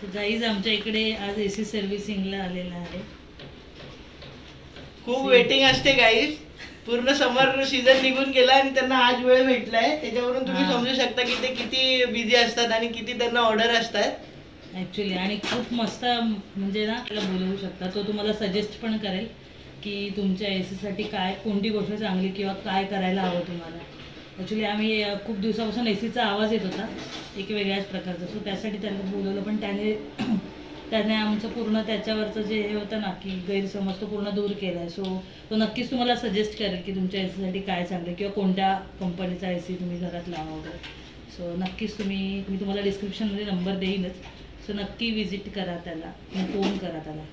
तर गाईज आमच्या इकडे आज एसी सर्व्हिसिंगला आलेला आहे. खूप वेटिंग असते गाईज. पूर्ण समर सीझन निघून गेला आणि त्यांना आज वेळ भेटलाय. त्याच्यावरून तुम्ही समजू शकता की ते किती बिझी असतात आणि किती त्यांना ऑर्डर असतात ॲक्च्युली. आणि खूप मस्त म्हणजे ना त्याला बोलवू शकता. तो तुम्हाला सजेस्ट पण करेल की तुमच्या एसीसाठी काय कोणती गोष्ट चांगली किंवा काय करायला हवं तुम्हाला. ॲक्च्युली आम्ही खूप दिवसापासून एसीचा आवाज येत होता एक वेगळ्याच प्रकारचा. सो त्यासाठी त्यांना बोलवलं, पण त्याने आमचं पूर्ण त्याच्यावरचं जे हे होतं ना की गैरसमज तो पूर्ण दूर केला आहे. सो तो नक्कीच तुम्हाला सजेस्ट करेल की तुमच्या एसीसाठी काय चांगलं किंवा कोणत्या कंपनीचा एसी तुम्ही घरात लावा वगैरे. सो नक्कीच मी तुम्हाला डिस्क्रिप्शनमध्ये नंबर देईनच. सो नक्की विजिट करा त्याला आणि फोन करा त्याला.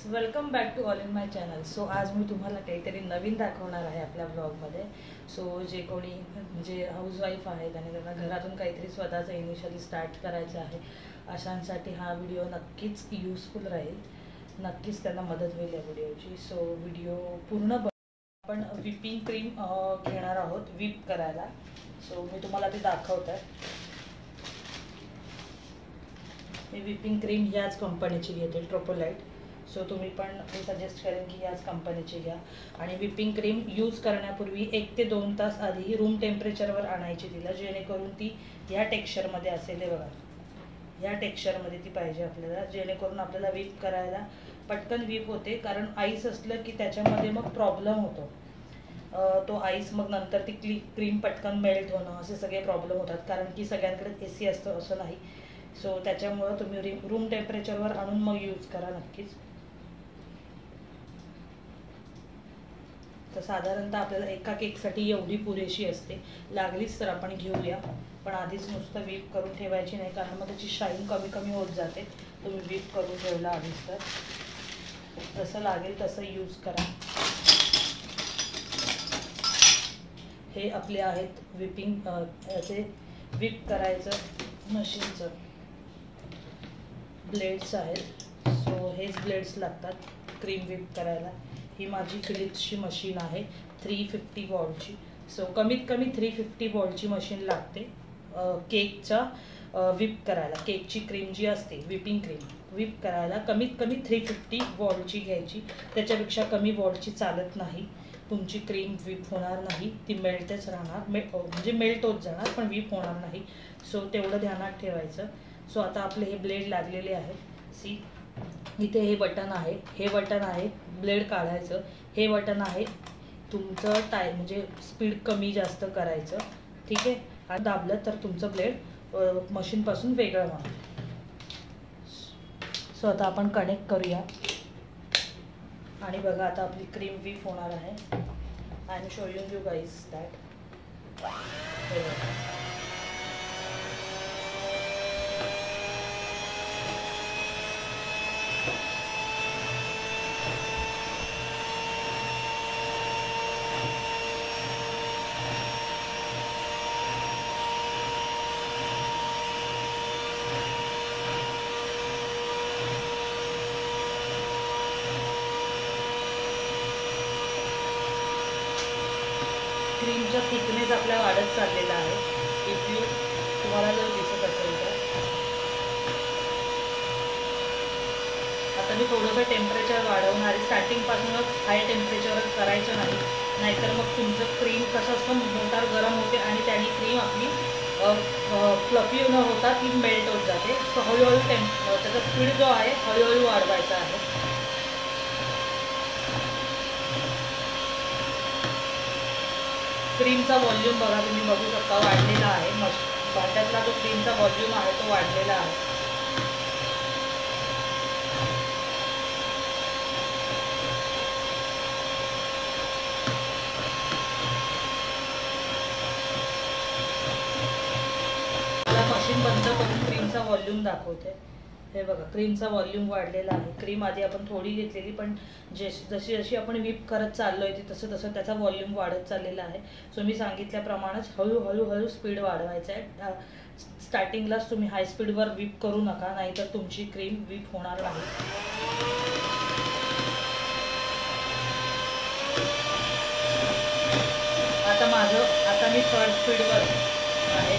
Welcome back to all in my channel. So आज मी तुम्हाला काहीतरी नवीन दाखवणार आहे आपल्या ब्लॉगमध्ये. सो जे कोणी म्हणजे हाऊसवाईफ आहेत आणि त्यांना घरातून काहीतरी स्वतःचं इनिशियली स्टार्ट करायचं आहे अशांसाठी हा व्हिडिओ नक्कीच यूजफुल राहील. नक्कीच त्यांना मदत होईल या व्हिडिओची. सो व्हिडिओ पूर्ण आपण व्हिपिंग क्रीम घेणार आहोत व्हिप करायला. सो मी तुम्हाला ते दाखवत आहे. मी व्हिपिंग क्रीम ह्याच कंपनीची घेते, ट्रोपोलाइट. सो तुम्ही पण मी सजेस्ट करेन की याच कंपनीची घ्या. आणि व्हिपिंग क्रीम यूज करण्यापूर्वी 1 ते 2 तास आधी रूम टेम्परेचरवर आणायची तिला, जेणेकरून ती ह्या टेक्स्चरमध्ये असेल. हे बघा, ह्या टेक्स्चरमध्ये ती पाहिजे आपल्याला, जेणेकरून आपल्याला व्हिप करायला पटकन व्हिप होते. कारण आईस असलं की त्याच्यामध्ये मग प्रॉब्लेम होतो. तो आईस मग नंतर ती क्रीम पटकन मेल्ट होणं असे सगळे प्रॉब्लेम होतात, कारण की सगळ्यांकडे एसी असतं असं नाही. सो त्याच्यामुळं तुम्ही रूम टेम्परेचरवर आणून मग यूज करा नक्कीच. तर साधारणतः आपल्याला एका केकसाठी एवढी पुरेशी असते. लागलीच तर आपण घेऊया, पण आधीच नुसतं व्हिप करून ठेवायची नाही, कारण मग त्याची शाईन कमी कमी होत जाते. तुम्ही व्हिप करून ठेवला आधीच तर जसं लागेल तसं यूज करा. हे आपले आहेत व्हिपिंग याचे व्हिप करायचं मशीनचं ब्लेड्स आहेत. सो हेच ब्लेड्स लागतात क्रीम व्हिप करायला. ही माझी फिलिप्सची मशीन आहे 350 वॉटची. सो कमीत कमी 350 वॉटची मशीन लागते केकचा व्हिप करायला. केकची क्रीम जी असते व्हिपिंग क्रीम व्हिप करायला कमीत कमी 350 वॉटची घ्यायची. त्याच्यापेक्षा कमी वॉटची चालत नाही. तुमची क्रीम व्हिप होणार नाही, ती मेल्टच राहणार, म्हणजे मेल्ट होत जाणार पण व्हिप होणार नाही. सो तेवढं ध्यानात ठेवायचं. सो आता आपले हे ब्लेड लागलेले आहेत. सी, इथे हे बटन आहे, हे बटन आहे ब्लेड काढायचं. हे बटन आहे तुमचं म्हणजे स्पीड कमी जास्त करायचं. ठीक आहे, आणि दाबलं तर तुमचं ब्लेड मशीनपासून वेगळं होणार. सो आता आपण कनेक्ट करूया आणि बघा आता आपली क्रीम व्हिप होणार आहे. I am showing you guys that. क्रीमचा थिकनेस आपला वाढत चाललेला आहे. इफ यू तुम्हाला जर दिसत असेल तर आता मी थोडंसं टेम्परेचर वाढवणार आहे. स्टार्टिंगपासूनच हाय टेम्परेचरवर करायचं नाही, नाहीतर मग तुमचं क्रीम कसं असतं मोटार गरम होते आणि त्याने क्रीम आपली फ्लफी न होता ती मेल्ट होत जाते. सो हळूहळू त्याचा स्पीड जो आहे हळूहळू वाढवायचा आहे. क्रीमचा व्हॉल्यूम बघा, तुम्ही बघू शकता वाढलेला आहे. भांड्यातला जो क्रीमचा व्हॉल्यूम आहे तो वाढलेला आहे. मला मशीन बंद करून क्रीमचा व्हॉल्यूम दाखवते. हे बघा, क्रीमचा व्हॉल्यूम वाढलेला आहे. क्रीम आधी आपण थोडी घेतलेली, पण जशी जशी आपण व्हिप करत चाललो आहे तसं तसं त्याचा व्हॉल्यूम वाढत चाललेला आहे. सो मी सांगितल्याप्रमाणेच हळूहळू स्पीड वाढवायचं आहे. स्टार्टिंगलाच तुम्ही हाय स्पीडवर व्हिप करू नका, नाहीतर तुमची क्रीम व्हिप होणार नाही. आता मी 3rd स्पीडवर आहे.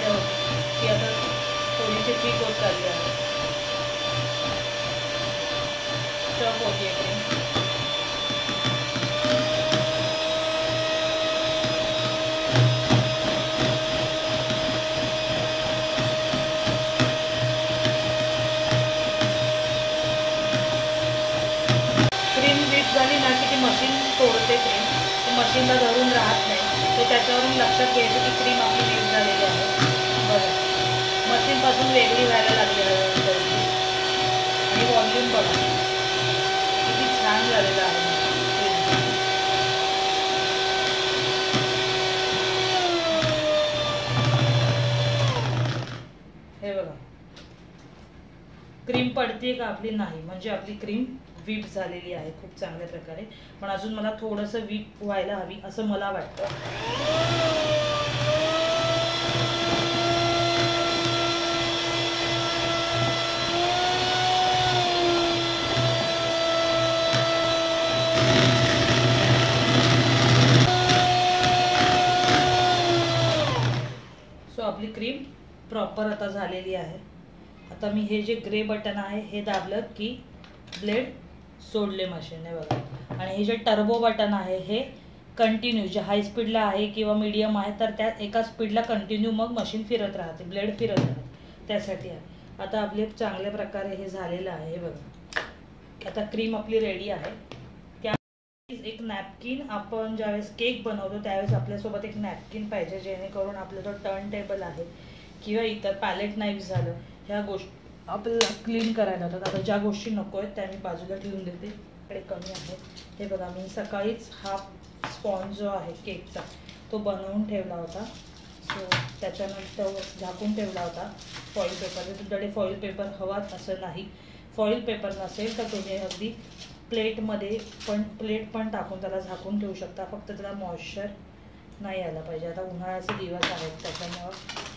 वाटते होती की आता थोडीशी ठीक होत चालली आहे, स्टफ होती आहे क्रीम. क्रीम बीट झाली ना की ती मशीन तोडते क्रीम, ती मशीनला धरून राहत नाही. तर त्याच्यावरून लक्षात घ्यायचं की क्रीम आपली बीट झालेली आहे. बघा मशीनपासून वेगळी व्हायला लागली आहे आणि वॉल्यूम बघा किती छान झालेलं आहे. हे बघा क्रीम पडते का आपली, नाही, म्हणजे आपली क्रीम व्हीप झालेली आहे खूप चांगल्या प्रकारे. पण अजून मला थोडंसं व्हीप व्हायला हवी असं मला वाटतं. सो आपली क्रीम प्रॉपर आता झालेली आहे. आता मी हे जे ग्रे बटन आहे हे दाबलं की ब्लेड सोडले मशीनने बघा. आणि हे जे टर्बो बटन आहे हे कंटिन्यू, जे हाय स्पीडला आहे किंवा मीडियम आहे तर त्या एका स्पीडला कंटिन्यू मग मशीन फिरत राहते, ब्लेड फिरत राहते, त्यासाठी आहे. आता आपले चांगल्या प्रकारे हे झालेलं आहे. हे बघा आता क्रीम आपली रेडी आहे. त्या एक नॅपकिन, आपण ज्यावेळेस केक बनवतो त्यावेळेस आपल्यासोबत एक नॅपकिन पाहिजे, जेणेकरून आपला जो टर्न टेबल आहे किंवा इतर पॅलेट नाईफ झालं ह्या गोष्टी आपल्याला क्लीन करायला होतात. आता ज्या गोष्टी नको आहेत त्या मी बाजूला ठेवून देते, इकडे कमी आहे. हे बघा मी सकाळीच हा स्पॉन्ज जो आहे केकचा तो बनवून ठेवला होता. सो त्याच्यानंतर झाकून ठेवला होता फॉईल पेपर. तुमच्याकडे फॉईल पेपर हवाच असं नाही, फॉईल पेपर नसेल तर तुम्ही अगदी प्लेट पण टाकून त्याला झाकून ठेवू शकता. फक्त त्याला मॉइश्चर नाही आला पाहिजे. आता उन्हाळ्याचे दिवस आहेत त्याच्यामुळं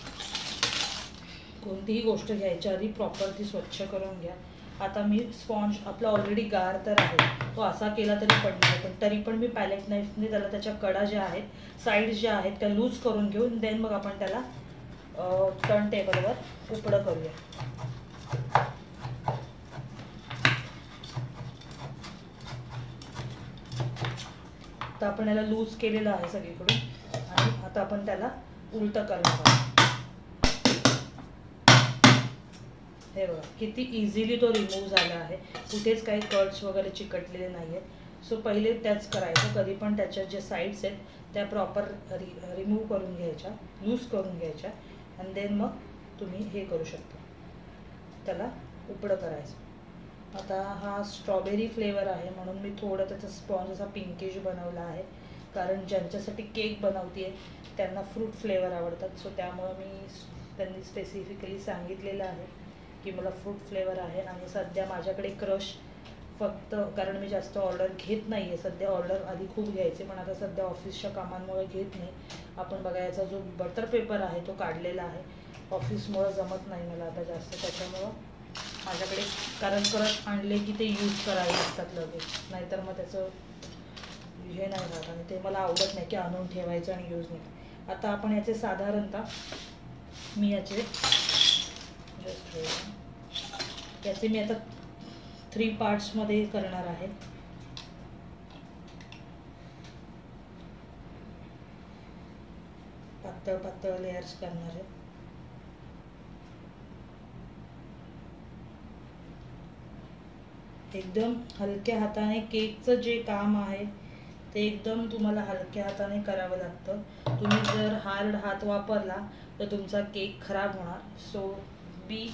कोणतीही गोष्ट घ्यायच्या आधी प्रॉपर ती स्वच्छ करून घ्या. आता मी स्पॉन्ज आपला ऑलरेडी गार तर आहे, तो असा केला तरी पडणार, पण तरी पण मी पॅलेट नाईफने त्याला त्याच्या कडा ज्या आहेत साईड्स ज्या आहेत त्या लूज करून घेऊन देन मग आपण त्याला टर्न टेबलवर उपडं करूया. तर आपण याला लूज केलेलं आहे सगळीकडून आणि आता आपण त्याला उलटं करणार आहोत. हे बघा किती इझिली तो रिमूव्ह झाला आहे, कुठेच काही कट्स वगैरे चिकटलेले नाही आहेत. सो पहिले त्याच करायचं, कधी पण त्याच्या जे साईड्स आहेत त्या प्रॉपर रिमूव्ह करून घ्यायच्या, लूज करून घ्यायच्या आणि देन मग तुम्ही हे करू शकता, त्याला उपडं करायचं. आता हा स्ट्रॉबेरी फ्लेवर आहे म्हणून मी थोडं त्याचा स्पॉन्ज असा पिंकिश बनवला आहे, कारण ज्यांच्यासाठी केक बनवते आहे त्यांना फ्रूट फ्लेवर आवडतात. सो त्यामुळं त्यांनी स्पेसिफिकली सांगितलेलं आहे की मला फ्रूट फ्लेवर आहे. आणि सध्या माझ्याकडे क्रश फक्त, कारण मी जास्त ऑर्डर घेत नाही आहे सध्या, ऑर्डर आधी खूप घ्यायचे पण आता सध्या ऑफिसच्या कामांमुळे घेत नाही. आपण बघा याचा जो बटर पेपर आहे तो काढलेला आहे, ऑफिसमुळं जमत नाही मला आता जास्त, त्याच्यामुळं माझ्याकडे, कारण क्रश आणले की ते यूज करावे लागतात लगेच, नाहीतर मग त्याचं हे नाही राहत आणि ते मला आवडत नाही की आणून ठेवायचं आणि यूज नाही. आता आपण याचे साधारणतः मी याचे आता 3 पार्ट्समध्ये करणार आहे. पातळ पातळ लेयर्स करणार आहे. एकदम हलक्या हाताने केकचं जे काम आहे ते एकदम तुम्हाला हलक्या हाताने करावं लागतं. तुम्ही जर हार्ड हात वापरला तर तुमचा केक खराब होणार. सो मी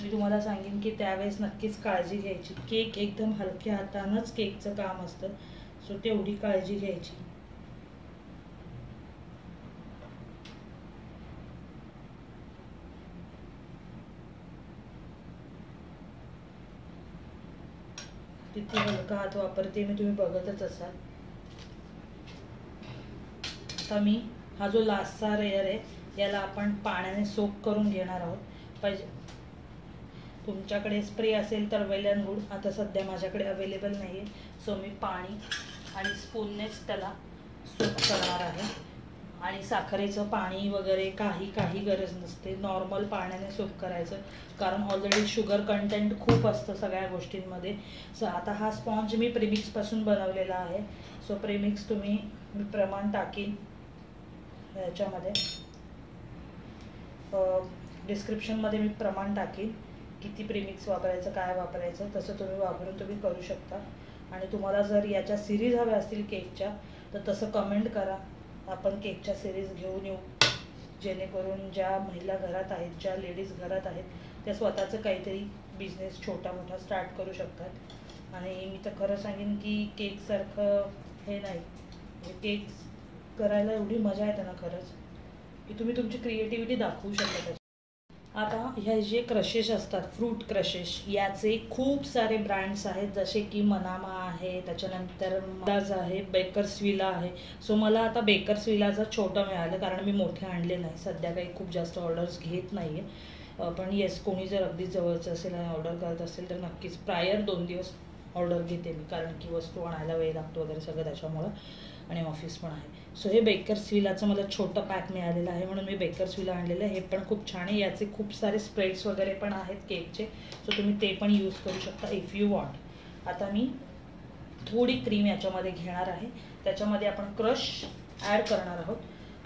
तुम्हाला सांगेन की त्यावेळेस नक्कीच काळजी घ्यायची. केक एकदम हलक्या हातानंच केकचं काम असतं, सो तेवढी काळजी घ्यायची. किती हलका हात वापरते मी, तुम्ही बघतच असाल. आता मी हा जो लास्टचा लेयर आहे याला आपण पाण्याने सोक करून घेणार आहोत. पाहिजे तुमच्याकडे स्प्रे असेल तर वेल अँड गुड. आता सध्या माझ्याकडे अवेलेबल नाही आहे, सो मी पाणी आणि स्पूननेच त्याला सोक करणार आहे. आणि साखरेचं पाणी वगैरे काही गरज नसते. नॉर्मल पाण्याने सूप करायचं, कारण ऑलरेडी शुगर कंटेंट खूप असतं सगळ्या गोष्टींमध्ये. सो आता हा स्पॉन्ज मी प्रेमिक्सपासून बनवलेला आहे. सो प्रेमिक्स मी प्रमाण टाकीन याच्यामध्ये, डिस्क्रिप्शनमध्ये मी प्रमाण टाकीन किती प्रेमिक्स वापरायचं, काय वापरायचं, तसं तुम्ही वापरून तुम्ही करू शकता. आणि तुम्हाला जर याच्या सिरीज हव्या असतील केकच्या तर तसं कमेंट करा, आपण केकच्या सिरीज घेऊन येऊ, जेणेकरून ज्या महिला घरात आहेत, ज्या लेडीज घरात आहेत, त्या स्वतःचं काहीतरी बिझनेस छोटा मोठा स्टार्ट करू शकतात. आणि मी तर खरं सांगेन की केकसारखं हे नाही, म्हणजे केक करायला एवढी मजा येते ना खरंच, की तुम्ही तुमची क्रिएटिव्हिटी दाखवू शकता. आता ह्या जे क्रशेस असतात, फ्रूट क्रशेस, याचे खूप सारे ब्रँड्स आहेत, जसे की मनामा आहे, त्याच्यानंतर मलाज आहे, बेकर्सविला आहे. सो मला आता बेकर्सविलाचं छोटं मिळालं, कारण मी मोठे आणले नाही, सध्या काही खूप जास्त ऑर्डर्स घेत नाही आहे. पण येस, कोणी जर अगदी जवळचं असेल आणि ऑर्डर करत असेल तर नक्कीच प्रायर 2 दिवस ऑर्डर घेते मी, कारण की वस्तू आणायला वेळ लागतो वगैरे सगळं त्याच्यामुळं, आणि ऑफिस पण आहे. सो हे बेकर्सविलाचं मला छोटं पॅक मिळालेलं आहे, म्हणून मी बेकर्सविला आणलेलं आहे. हे पण खूप छान आहे, याचे खूप सारे स्प्रेड्स वगैरे पण आहेत केकचे, सो तुम्ही ते पण यूज करू शकता इफ यू वॉन्ट. आता मी थोडी क्रीम याच्यामध्ये घेणार आहे, त्याच्यामध्ये आपण क्रश ॲड करणार आहोत.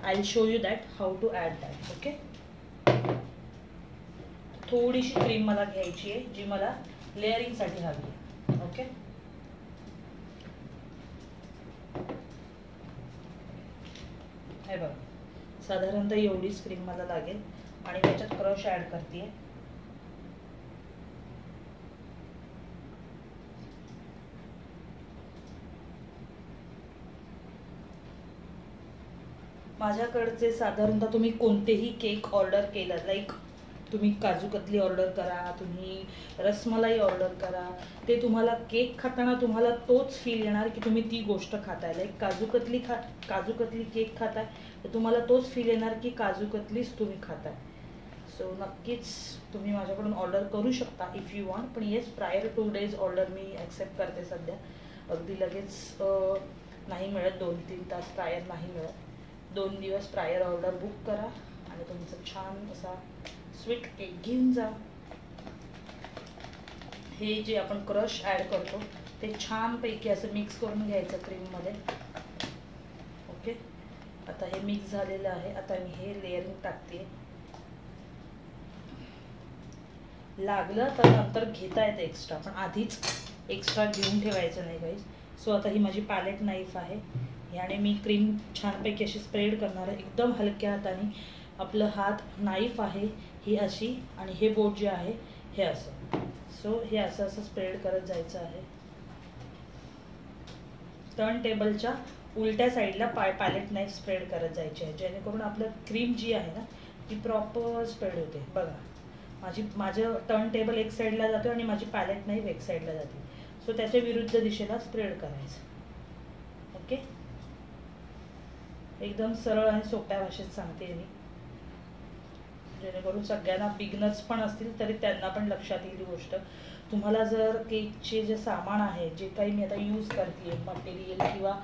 I will show you that how to add that. Okay, थोडीशी क्रीम मला घ्यायची आहे, जी मला लेअरिंगसाठी हवी आहे. ओके, हे बघा, साधारणतः एवढीच क्रीम मला लागेल आणि त्याच्यात क्रश ॲड करते. माझ्याकडचे साधारणतः तुम्ही कोणतेही केक ऑर्डर केलं, लाईक तुम्ही काजू कतली ऑर्डर करा, तुम्ही रसमलाई ऑर्डर करा, ते तुम्हाला केक खाताना तुम्हाला तोच फील येणार की तुम्ही ती गोष्ट खाताय. लाईक काजू कतली केक खाताय तर तुम्हाला तोच फील येणार की काजू कतलीच तुम्ही खाताय. सो नक्कीच तुम्ही माझ्याकडून ऑर्डर करू शकता इफ यू वॉन्ट. पण येस, प्रायर 2 days ऑर्डर मी ॲक्सेप्ट करते सध्या. अगदी लगेच नाही मिळत, 2-3 तास प्रायर नाही मिळत. 2 दिवस प्रायर ऑर्डर बुक करा आणि तुमचं छान असा स्वीट केक घेऊन जा. हे जे आपण क्रश ॲड करतो ते छानपैकी असं मिक्स करून घ्यायचं क्रीममध्ये. ओके, आता हे मिक्स झालेलं आहे. आता मी हे लेअरिंग टाकते. लागलं तर नंतर घेता येतं एक्स्ट्रा, पण आधीच एक्स्ट्रा घेऊन ठेवायचं नाही गाईज. सो आता ही माझी पॅलेट नाईफ आहे, ह्याने मी क्रीम छानपैकी अशी स्प्रेड करणार आहे एकदम हलक्या हाताने. आपलं हात नाईफ आहे ही अशी, आणि हे बोट जे आहे हे असं. सो हे असं स्प्रेड करत जायचं आहे. टर्न टेबलच्या उलट्या साईडला पॅलेट नाईफ स्प्रेड करत जायची आहे, जेणेकरून आपलं क्रीम जी आहे ना ती प्रॉपर स्प्रेड होते. बघा, माझं टर्न टेबल एक साईडला जातो आणि माझी पॅलेट नाईफ एक साईडला जाते. सो त्याच्या विरुद्ध दिशेला स्प्रेड करायचं. ओके, एकदम सरळ आणि सोप्या भाषेत सांगते मी, जेणेकरून सगळ्यांना बिगनर्स पण असतील तरी त्यांना पण लक्षात येईल ही गोष्ट. तुम्हाला जर केकचे जे सामान आहे, जे काही मी आता यूज करते मटेरियल किंवा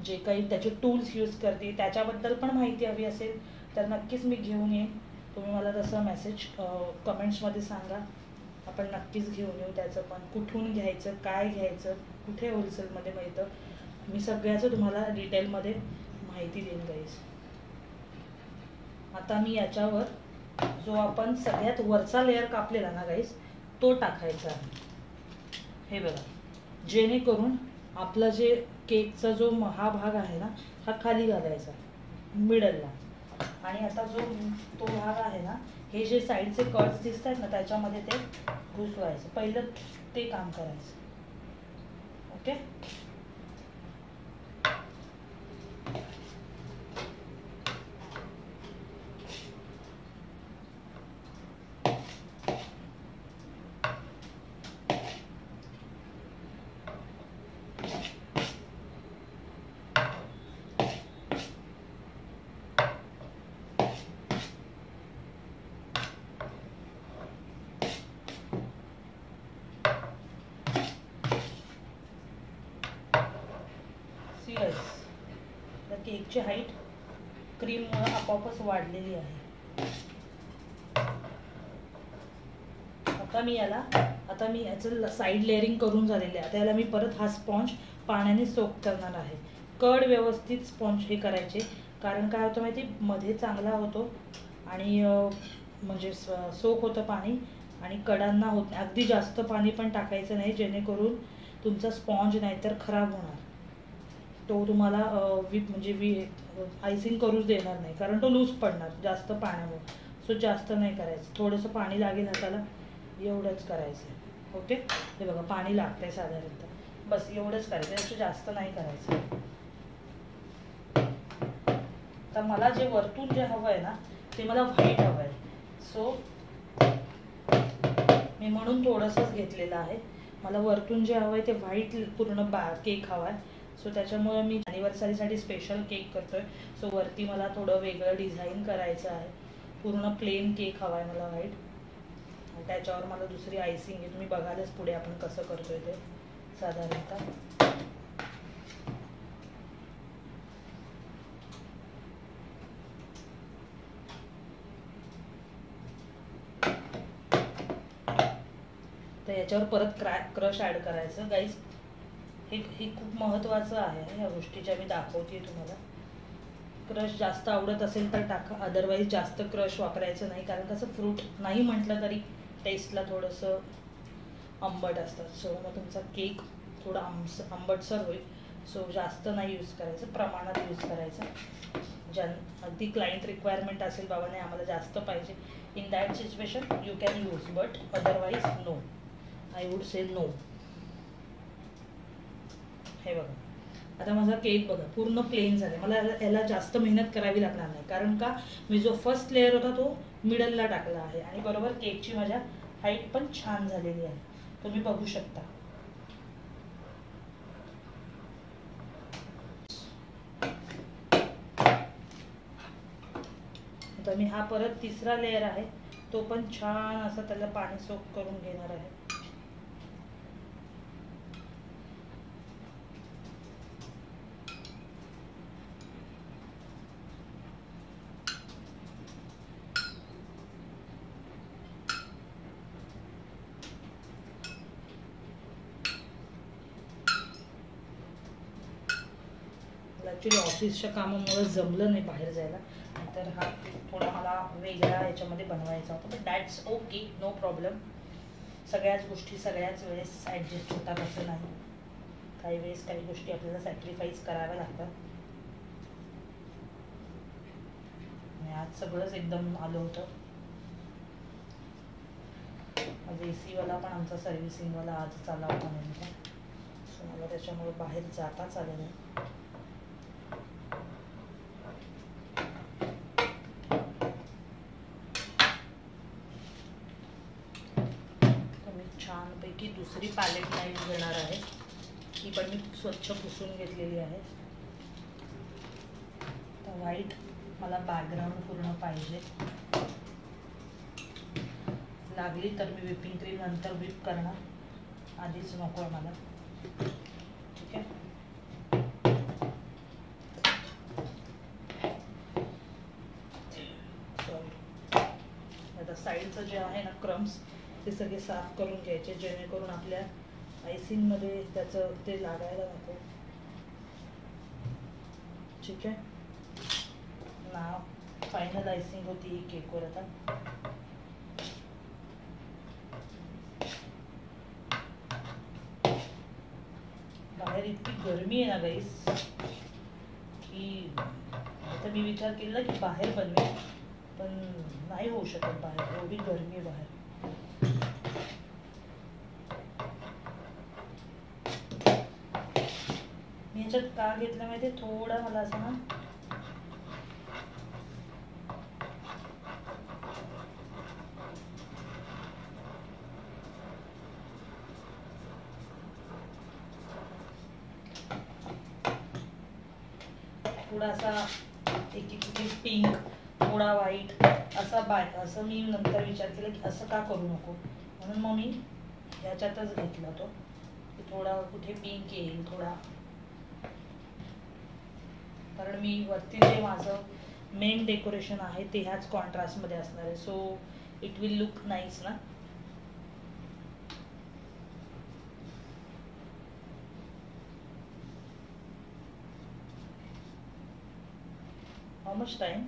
जे काही त्याचे टूल्स यूज करते त्याच्याबद्दल पण माहिती हवी असेल तर नक्कीच मी घेऊन येईन. तुम्ही मला तसं मेसेज कमेंट्समध्ये सांगा, आपण नक्कीच घेऊन येऊ. त्याचं पण कुठून घ्यायचं, काय घ्यायचं, कुठे होलसेलमध्ये मिळतं, मी सगळ्याचं तुम्हाला डिटेलमध्ये माहिती देईन गाईज. आता मी याच्यावर जो आपण सगळ्यात वरचा लेअर कापलेला ना गाईज तो टाकायचा आहे. हे बघा, जेणेकरून आपला जे केकचा जो हा भाग आहे ना हा खाली घालायचा मिडलला. आणि आता जो तो भाग आहे ना, हे जे साईडचे कट्स दिसत आहेत ना त्याच्यामध्ये ते घुसवायचं. पहिलं ते काम करायचं. ओके, केकची हाईट क्रीममुळे आपोआपच वाढलेली आहे. आता मी याचं साईड लेअरिंग करून झालेलं आहे. आता याला मी परत हा स्पॉन्ज पाण्याने सोक करणार आहे. कड व्यवस्थित स्पॉन्ज हे करायचे, कारण काय होतं माहिती, मध्ये चांगला होतो आणि म्हणजे सोक होतं पाणी आणि कडांना होत नाही. अगदी जास्त पाणी पण टाकायचं नाही, जेणेकरून तुमचा स्पॉन्ज नाहीतर खराब होणार. तो तुम्हाला आयसिंग करूच देणार नाही, कारण तो लूज पडणार जास्त पाण्यामुळे. सो जास्त नाही करायचं, थोडंसं पाणी लागेल हाताला एवढंच करायचं. ओके, हे बघा पाणी लागतंय साधारणतः, बस एवढंच करायचं, याचं जास्त नाही करायचं. तर मला जे वरतून जे हवं आहे ना, ते मला व्हाईट हवं आहे. सो मी म्हणून थोडंसंच घेतलेलं आहे. मला वरतून जे हवं आहे ते व्हाईट पूर्ण केक हवा आहे. सो त्याच्यामुळे मी ॲनिव्हर्सरीसाठी स्पेशल केक करतोय. सो वरती मला थोडं वेगळं डिझाईन करायचं आहे. पूर्ण प्लेन केक हवा आहे मला व्हाईट, आणि त्याच्यावर मला दुसरी आयसिंग आहे. तुम्ही बघालच पुढे आपण कसं करतोय ते साधारणतः. तर याच्यावर परत क्रश ॲड करायचं गाईज. हे खूप महत्त्वाचं आहे या गोष्टी ज्या मी दाखवते तुम्हाला. क्रश जास्त आवडत असेल तर टाका, अदरवाईज जास्त क्रश वापरायचं नाही, कारण कसं फ्रूट नाही म्हटलं तरी टेस्टला थोडंसं आंबट असतं. सो मग तुमचा केक थोडा आंबटसर होईल. सो जास्त नाही यूज करायचं, प्रमाणात यूज करायचं. अगदी क्लायंट रिक्वायरमेंट असेल, बाबा नाही आम्हाला जास्त पाहिजे, in that situation you can use, but otherwise no, I would say no. हे बघा, आता माझा केक बघा पूर्ण प्लेन झाला. मला याला जास्त मेहनत करावी लागणार नाही, कारण का मी जो फर्स्ट लेअर होता तो मिडलला टाकला आहे, आणि बरोबर केकची माझ्या हाईट पण छान झालेली आहे, तुम्ही बघू शकता. आता मी हा परत तिसरा लेअर आहे तो पण छान असा त्याला पाणी सोक करून घेणार आहे. ॲक्च्युली ऑफिसच्या कामामुळे जमलं नाही बाहेर जायला, तर हा थोडा मला वेगळा याच्यामध्ये बनवायचा होता, पण दॅट्स ओके, नो प्रॉब्लेम. सगळ्याच गोष्टी सगळ्याच वेळेस ॲडजस्ट होतात असं नाही. काही वेळेस काही गोष्टी आपल्याला सॅक्रिफाईस कराव्या लागतात. आणि आज सगळंच एकदम आलं होतं. आज AC वाला पण आमचा सर्व्हिसिंगवाला आजच आला होता नेमका. सो मला त्याच्यामुळे बाहेर जाताच आलं नाही. छानपैकी दुसरी पॅलेट लाईन घेणार आहे, ती पण मी स्वच्छ पुसून घेतलेली आहे. तर व्हाईट मला बॅकग्राऊंड पूर्ण पाहिजे. लागली तर मी व्हिपिंग क्रीम नंतर व्हिप करणार, आधीच नको आहे मला. ठीक आहे, सॉरी. आता साईडचं जे आहे ना क्रम्स ते सगळे साफ करून घ्यायचे, जेणेकरून आपल्या आयसिंगमध्ये त्याचं ते लागायला नको. ठीक आहे ना, फायनल आयसिंग होती ही केकवर. आता बाहेर इतकी गरमी आहे ना गाईस, की आता मी विचार केला की बाहेर बनवेल, पण नाही होऊ शकत बाहेर, एवढी गरमी आहे बाहेर. मी याच्यात का घेतलं माहिती, थोडा मला असं ना थोडासा एक पिंक, थोडा व्हाईट असा असं मी नंतर विचार केला की असं का करू नको, म्हणून मग मी ह्याच्यातच घेतला तो. थोडा कुठे पिंक येईल थोडा, कारण मी वरती जे माझं मेन डेकोरेशन आहे ते ह्याच कॉन्ट्रास्टमध्ये असणार आहे. So it will look nice ना. How much time?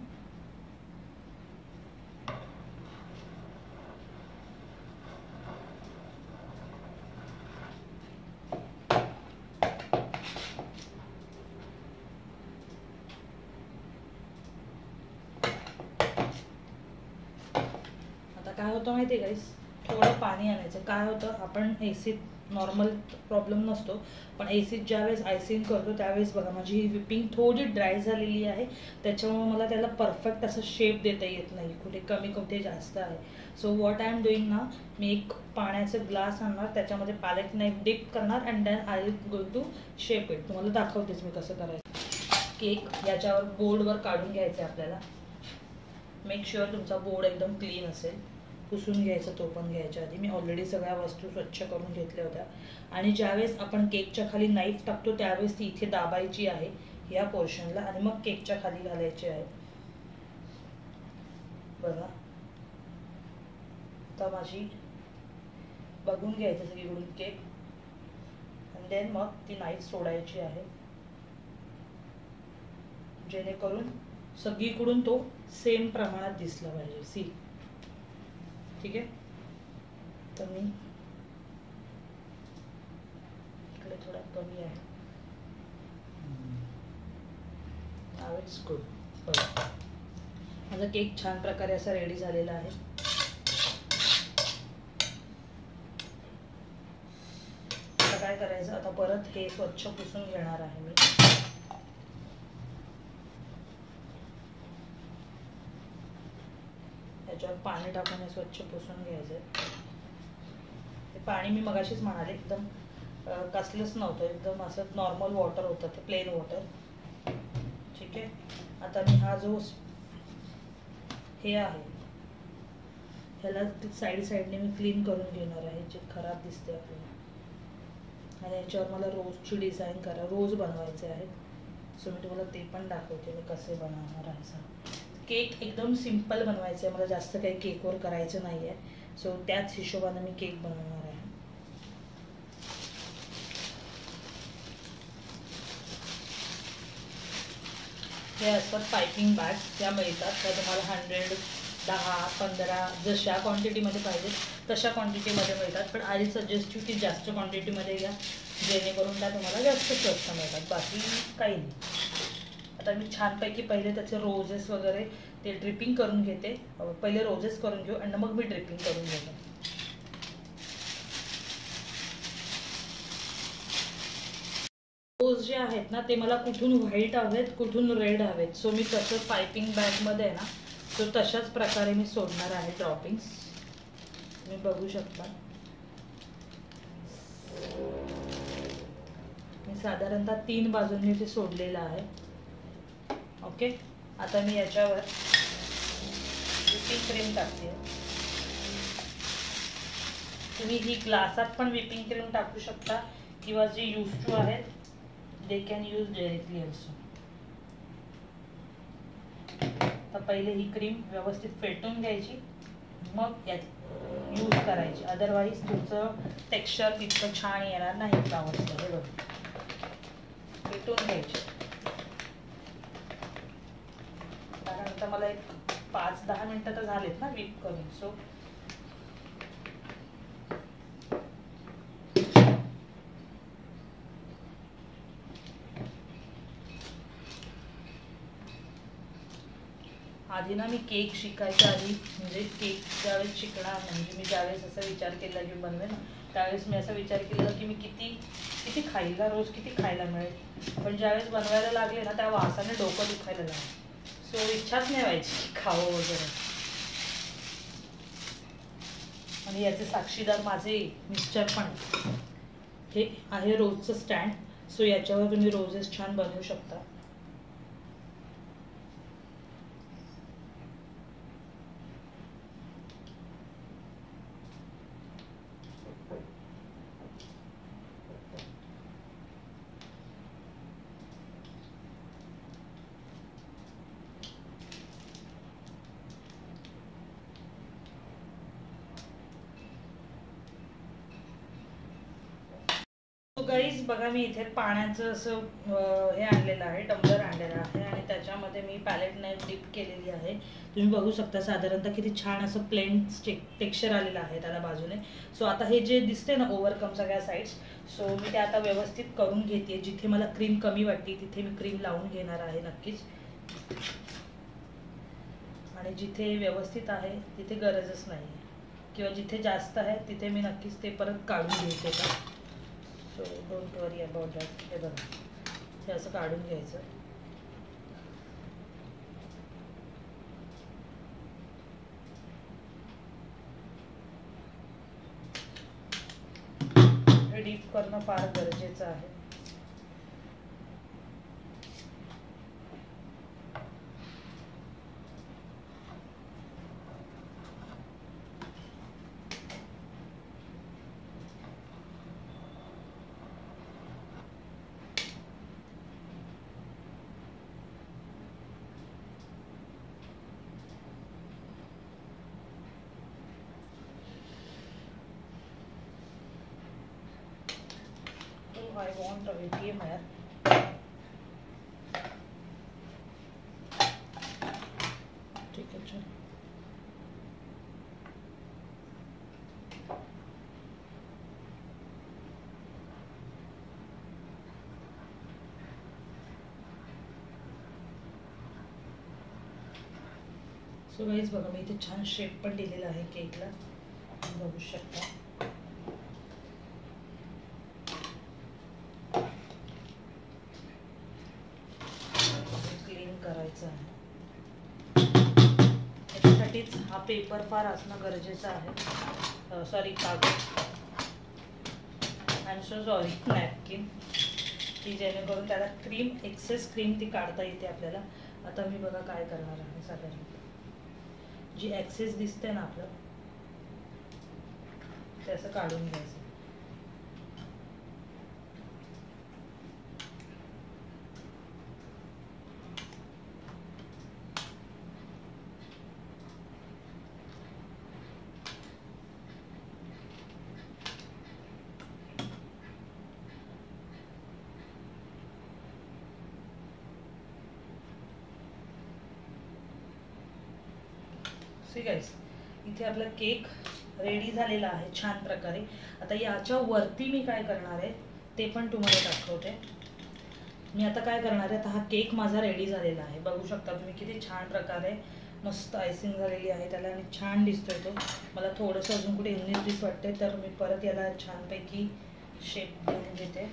काय होतं माहिती आहे गाईस, थोडं पाणी आणायचं. काय होतं, आपण एसीत नॉर्मल प्रॉब्लेम नसतो, पण एसीत ज्यावेळेस आयसिंग करतो त्यावेळेस बघा माझी ही विपिंग थोडी ड्राय झालेली आहे, त्याच्यामुळे मला त्याला परफेक्ट असं शेप देता येत नाही, कुठे कमी कुठे जास्त आहे. So what I am doing ना, मी एक पाण्याचं ग्लास आणणार, त्याच्यामध्ये पॅलेट नाईफ डिप करणार and then I will going to shape it. तुम्हाला दाखवतेच मी कसं करायचं. केक याच्यावर बोर्डवर काढून घ्यायचं आहे आपल्याला. मेक शुअर तुमचा बोर्ड एकदम क्लीन असेल. पुसून घ्यायचं, तो पण घ्यायच्या आधी. मी ऑलरेडी सगळ्या वस्तू स्वच्छ करून घेतल्या होत्या. आणि ज्यावेळेस आपण केकच्या खाली नाईफ टाकतो त्यावेळेस ती इथे दाबायची आहे या पोर्शनला आणि मग केकच्या खाली घालायची आहे. बघा आता माझी बघून घ्यायचं सगळीकडून केक आणि देन मग ती नाईफ सोडायची आहे, जेणेकरून सगळीकडून तो सेम प्रमाणात दिसला पाहिजे. सी, ठीक आहे. तर मी इकडे थोडा कमी आहे. नाव इट्स गुड. माझा केक छान प्रकारे असा रेडी झालेला आहे. आता काय करायचं, आता परत हे स्वच्छ पुसून घेणार आहे मी. त्याच्यावर पाणी टाकून हे स्वच्छ पुसून घ्यायचं. ते पाणी मी मगाशीच म्हणाले एकदम कसलंच नव्हतं, एकदम असं नॉर्मल वॉटर होतं, ते प्लेन वॉटर. ठीक आहे. आता मी हा जो हे आहे ह्याला साईड साईडने मी क्लीन करून घेणार आहे, जे खराब दिसते आपल्याला. आणि याच्यावर मला रोजची डिझाईन रोज बनवायचे आहेत. सो मी तुम्हाला ते पण दाखवते मी कसे बनवणार आहे. केक एकदम सिंपल बनवायचं आहे मला, जास्त काही केकवर करायचं नाही आहे. सो त्याच हिशोबाने मी केक बनवणार आहे. हे असतात पायपिंग बॅग्स, त्या मिळतात. त्या तुम्हाला 100, 10, 15 जशा क्वांटिटीमध्ये पाहिजे तशा क्वांटिटीमध्ये मिळतात. पण आय सजेस्ट यू की जास्त क्वांटिटीमध्ये घ्या, जेणेकरून त्या तुम्हाला जास्त स्वस्त मिळतात. बाकी काही नाही. आता मी छानपैकी पहिले त्याचे रोजेस वगैरे ते ड्रिपिंग करून घेते. पहिले रोजेस करून घेऊ आणि मग मी ड्रिपिंग करून घेते. रोज जे आहेत ना ते मला कुठून व्हाईट हवेत, कुठून रेड हवेत. सो मी तसं पायपिंग बॅगमध्ये आहे ना, सो तशाच प्रकारे मी सोडणार आहे ड्रॉपिंग्स. तुम्ही बघू शकता. मी साधारणतः 3 बाजूंनी ते सोडलेलं आहे. ओके. आता मी याच्यावर व्हिपिंग क्रीम टाकते. तुम्ही ही ग्लासात पण व्हिपिंग क्रीम टाकू शकता किंवा जे यूज टू आहेत they can use directly also. तर पहिले ही क्रीम व्यवस्थित फेटून घ्यायची, मग यात यूज करायची. अदरवाईज तुमचं टेक्स्चर तितकं छान येणार नाही फ्लावर्सचं. हे बघा, फेटून घ्यायची. त्यानंतर मला एक 5-10 मिनटं तर झालेत ना व्हिप करून. सो आधी ना मी केक शिकायच्या आधी, म्हणजे केक ज्यावेळेस शिकणार, म्हणजे मी ज्यावेळेस असा विचार केला की बनवेन, त्यावेळेस मी असा विचार केला की मी किती खायला, रोज किती खायला मिळेल. पण ज्यावेळेस बनवायला लागले ना त्या वासाने डोकं दुखायला लागलं. सो इच्छाच नाही व्हायची खावं वगैरे. आणि याचे साक्षीदार माझे मिस्टर पण. हे आहे रोजचं स्टँड. सो याच्यावर तुम्ही रोजेस छान बनवू शकता. गाईज बघा, मी इथे पाण्याचं असं हे आणलेलं आहे, टंबलर आणलेलं आहे आणि त्याच्यामध्ये मी पॅलेट नाईफ डिप केलेली आहे. तुम्ही बघू शकता साधारणतः किती छान असं प्लेन टेक्स्चर आलेलं आहे त्याला बाजूने. सो आता हे जे दिसते ना ओव्हरकम सगळ्या साईड्स, सो मी ते आता व्यवस्थित करून घेते. जिथे मला क्रीम कमी वाटते तिथे मी क्रीम लावून घेणार आहे नक्कीच, आणि जिथे व्यवस्थित आहे तिथे गरजच नाही, किंवा जिथे जास्त आहे तिथे मी नक्कीच ते परत काढून घेते का. So don't worry about that. हे बघा, हे असं काढून घ्यायचं. हे डीप करणं फार गरजेचं आहे. I want a ATM here. ठीक है, चल. सो गाईज बघा, मी इथे छान शेप पण दिलेला आहे केकला, बघू शकता. करायचं आहे त्याच्यासाठीच हा पेपर फार असणं गरजेचं आहे. सॉरी, कागद. I am so sorry, napkin, की जेणेकरून त्याला क्रीम, एक्सेस क्रीम ती काढता येते आपल्याला. आता मी बघा काय करणार आहे. साधारण जी एक्सेस दिसते ना आपलं, ते असं काढून घ्यायचं. सी गाईस, इथे आपला केक रेडी झालेला आहे छान प्रकारे. आता याच्या वरती मी काय करणार आहे ते पण तुम्हाला दाखवते. मी आता काय करणार आहे, आता हा केक माझा रेडी झालेला आहे. बघू शकता तुम्ही किती छान प्रकारे मस्त आयसिंग झालेली आहे त्याला, आणि छान दिसतोय तो. मला थोडंसं अजून कुठे 19-20 वाटते, तर मी परत याला छानपैकी शेप देऊन घेते.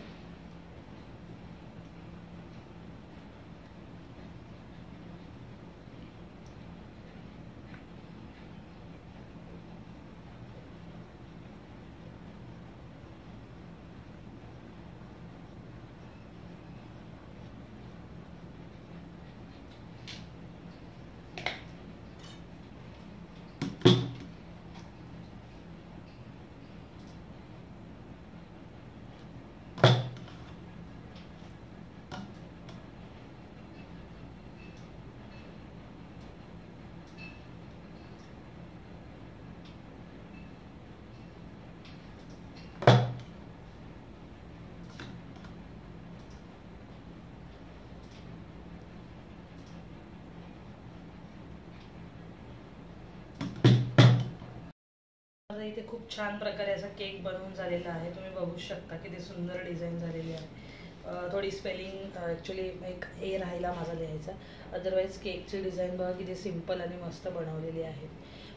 इथे खूप छान प्रकारे असा केक बनवून झालेला आहे. तुम्ही बघू शकता किती सुंदर डिझाईन झालेली आहे. थोडी स्पेलिंग ॲक्च्युली एक ए राहिला माझा लिहायचा, अदरवाईज केकची डिझाईन बघा किती सिम्पल आणि मस्त बनवलेली आहे.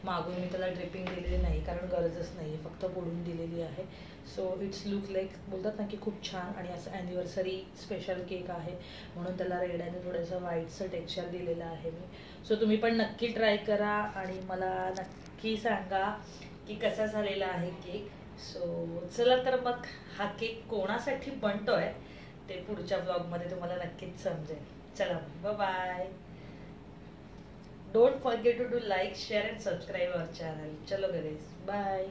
मागून मी त्याला ड्रिपिंग दिलेली नाही कारण गरजच नाही, फक्त पुढून दिलेली आहे. सो इट्स लुक लाईक, बोलतात ना की खूप छान. आणि असं ॲनिव्हर्सरी स्पेशल केक आहे म्हणून त्याला रेड आणि थोडंसं व्हाईटचं टेक्स्चर दिलेलं आहे मी. सो तुम्ही पण नक्की ट्राय करा आणि मला नक्की सांगा की कसा झालेला आहे केक. सो चला तर मग हा केक कोणासाठी बनतोय ते पुढच्या ब्लॉगमध्ये तुम्हाला नक्कीच समजेल. चला bye bye. Don't forget to do like, share and subscribe our channel. चलो गाइस, बाय.